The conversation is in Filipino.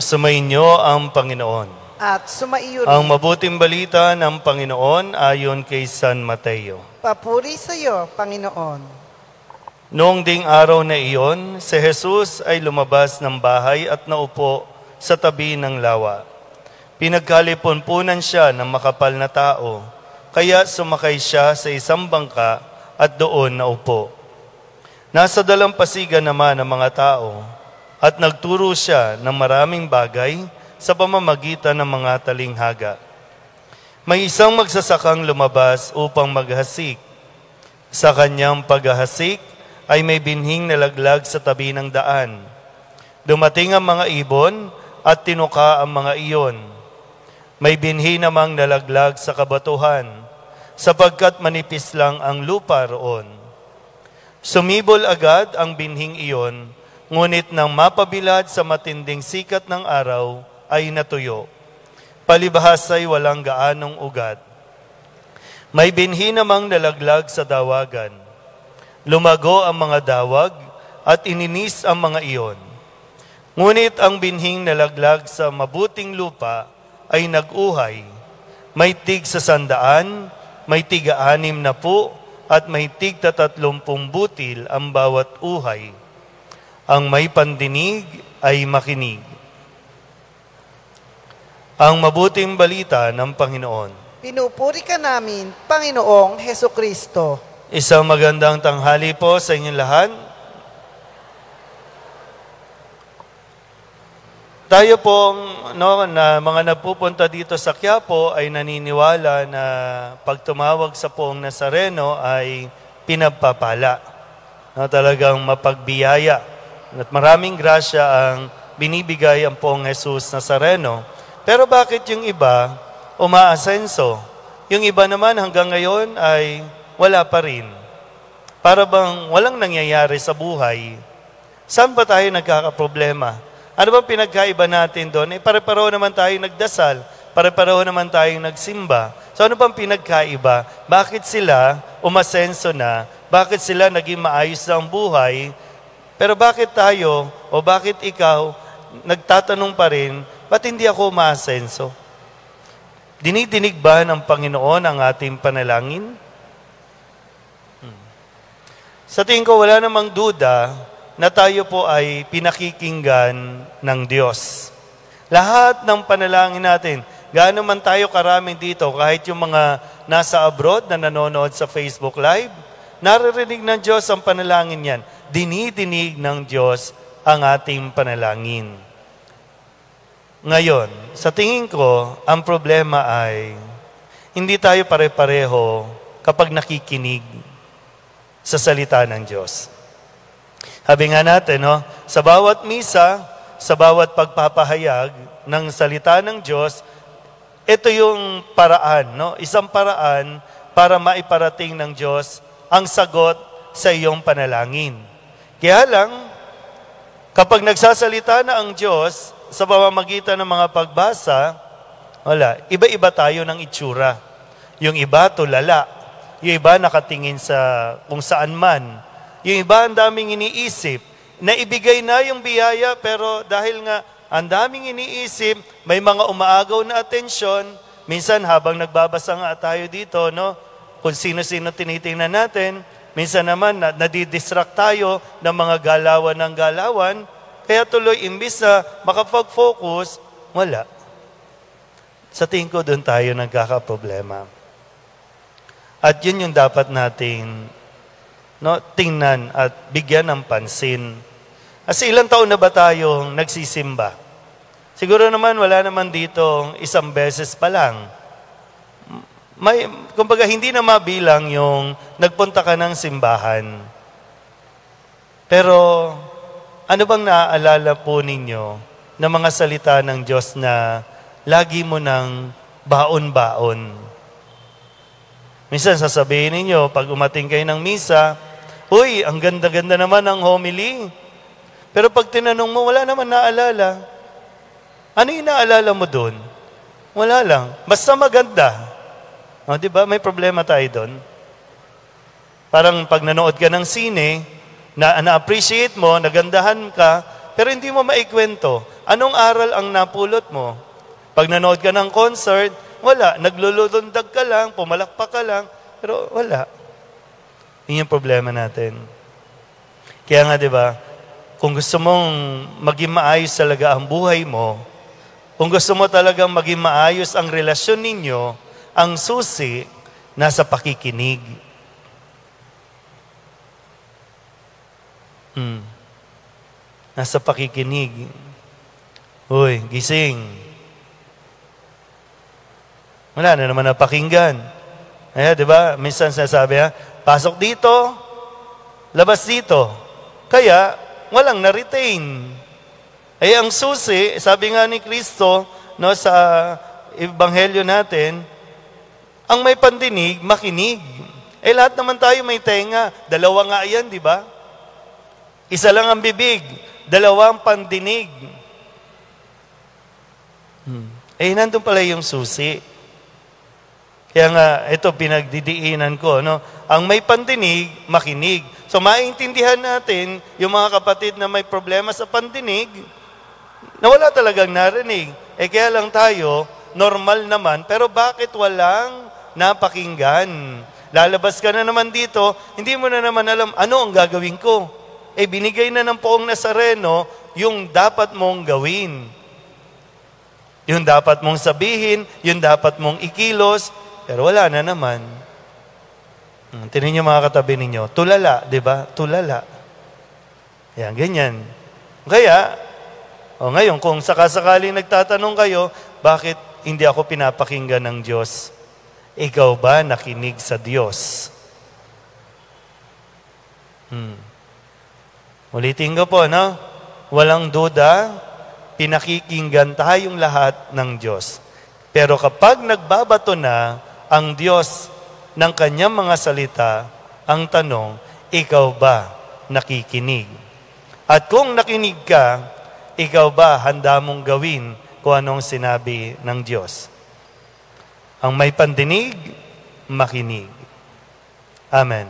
Sumainyo ang Panginoon. At sumaiyo rin. Ang mabuting balita ng Panginoon ayon kay San Mateo. Papuri sa iyo, Panginoon. Noong ding araw na iyon, si Jesus ay lumabas ng bahay at naupo sa tabi ng lawa. Pinagkalipunpunan siya ng makapal na tao, kaya sumakay siya sa isang bangka at doon naupo. Nasa dalampasigan naman ang mga tao at nagturo siya ng maraming bagay sa pamamagitan ng mga talinghaga. May isang magsasakang lumabas upang maghasik. Sa kanyang paghahasik ay may binhing nalaglag sa tabi ng daan. Dumating ang mga ibon at tinuka ang mga iyon. May binhi namang nalaglag sa kabatuhan, sapagkat manipis lang ang lupa roon. Sumibol agad ang binhing iyon, ngunit nang mapabilad sa matinding sikat ng araw, ay natuyo. Palibhas ay walang gaanong ugat. May binhi namang nalaglag sa dawagan. Lumago ang mga dawag at ininis ang mga iyon. Ngunit ang binhing nalaglag sa mabuting lupa ay nag-uhay. May tig sa 100, may tig 60 at may tig 30 butil ang bawat uhay. Ang may pandinig ay makinig. Ang mabuting balita ng Panginoon. Pinupuri ka namin, Panginoong Hesukristo. Isang magandang tanghali po sa inyong lahat. Tayo pong na mga nagpupunta dito sa Quiapo ay naniniwala na pag tumawag sa Poong Nazareno ay pinagpapala. Talagang mapagbiyaya. At maraming grasya ang binibigay ang Poong Jesus Nazareno. Pero bakit yung iba umaasenso? Yung iba naman hanggang ngayon ay wala pa rin. Para bang walang nangyayari sa buhay. Saan ba tayo nagkakaproblema? Ano bang pinagkaiba natin doon? Pare-pareho naman tayong nagdasal. Pare-pareho naman tayong nagsimba. So ano bang pinagkaiba? Bakit sila umasenso na? Bakit sila naging maayos na ang buhay? Pero bakit tayo o bakit ikaw nagtatanong pa rin, ba't hindi ako maasenso? Dinidinig ba ng Panginoon ang ating panalangin? Sa tingin ko, wala namang duda na tayo po ay pinakikinggan ng Diyos. Lahat ng panalangin natin, gaano man tayo karami dito, kahit yung mga nasa abroad na nanonood sa Facebook Live, naririnig ng Diyos ang panalangin yan. Dinidinig ng Diyos ang ating panalangin. Ngayon, sa tingin ko, ang problema ay hindi tayo pare-pareho kapag nakikinig sa salita ng Diyos. Sabi nga natin, sa bawat misa, sa bawat pagpapahayag ng salita ng Diyos, ito yung paraan, isang paraan para maiparating ng Diyos ang sagot sa iyong panalangin. Kaya lang, kapag nagsasalita na ang Diyos sa pamamagitan ng mga pagbasa, iba-iba tayo ng itsura. Yung iba tulala, yung iba nakatingin sa kung saan man, yung iba ang daming iniisip, na ibigay na yung biyaya pero dahil nga ang daming iniisip, may mga umaagaw na atensyon, minsan habang nagbabasa nga tayo dito, kung sino-sino tinitingnan natin, minsan naman nadidistract tayo ng mga galawan ng galawan, kaya tuloy imbis na makapag-focus, wala. Sa tingin ko doon tayo nagkakaproblema. At yun yung dapat nating tingnan at bigyan ng pansin. Kasi ilang taon na ba tayong nagsisimba? Siguro naman wala naman dito isang beses pa lang. Kumbaga hindi na mabilang yung nagpunta ka ng simbahan. Pero ano bang naaalala po ninyo ng mga salita ng Diyos na lagi mo ng baon-baon? Minsan sasabihin ninyo, pag umating kayo ng misa, uy, ang ganda-ganda naman ng homily. Pero pag tinanong mo, wala naman naalala. Ano yung naalala mo doon? Wala lang. Basta maganda. Di ba? May problema tayo doon. Parang pag nanood ka ng sine, na-appreciate mo, nagandahan ka, pero hindi mo maikwento. Anong aral ang napulot mo? Pag nanood ka ng concert, wala. Naglulundag ka lang, pumalakpak ka lang, pero wala. Yun yung problema natin. Kaya nga, di ba, kung gusto mong maging maayos talaga ang buhay mo, kung gusto mo talagang maging maayos ang relasyon ninyo, ang susi, nasa pakikinig. Nasa pakikinig. Uy, gising. Wala na naman napakinggan. Ayan, di ba? Minsan sinasabi, pasok dito, labas dito. Kaya, walang na-retain. Ay, ang susi, sabi nga ni Kristo, no, sa Ebanghelyo natin, ang may pandinig, makinig. Lahat naman tayo may tenga. Dalawa nga yan, di ba? Isa lang ang bibig, dalawang pandinig. Nandun pala yung susi. Kaya nga, ito pinagdidiinan ko, no? Ang may pandinig, makinig. So, maintindihan natin yung mga kapatid na may problema sa pandinig, na wala talagang narinig. Kaya lang tayo, normal naman, pero bakit walang napakinggan? Lalabas ka na naman dito, hindi mo na naman alam, ano ang gagawin ko? Binigay na ng Poong Nazareno yung dapat mong gawin. Yung dapat mong sabihin, yung dapat mong ikilos, pero wala na naman. Tingnan niyo mga katabi ninyo, tulala, di ba? Tulala. Yan, ganyan. Kaya, ngayon, kung sakasakaling nagtatanong kayo, bakit hindi ako pinapakinggan ng Diyos? Ikaw ba nakinig sa Diyos? Ulitin ko po, no? Walang duda, pinakikinggan tayong lahat ng Diyos. Pero kapag nagbabato na ang Diyos ng kanyang mga salita, ang tanong, ikaw ba nakikinig? At kung nakinig ka, ikaw ba handa mong gawin kung anong sinabi ng Diyos? Ang may pandinig, makinig. Amen.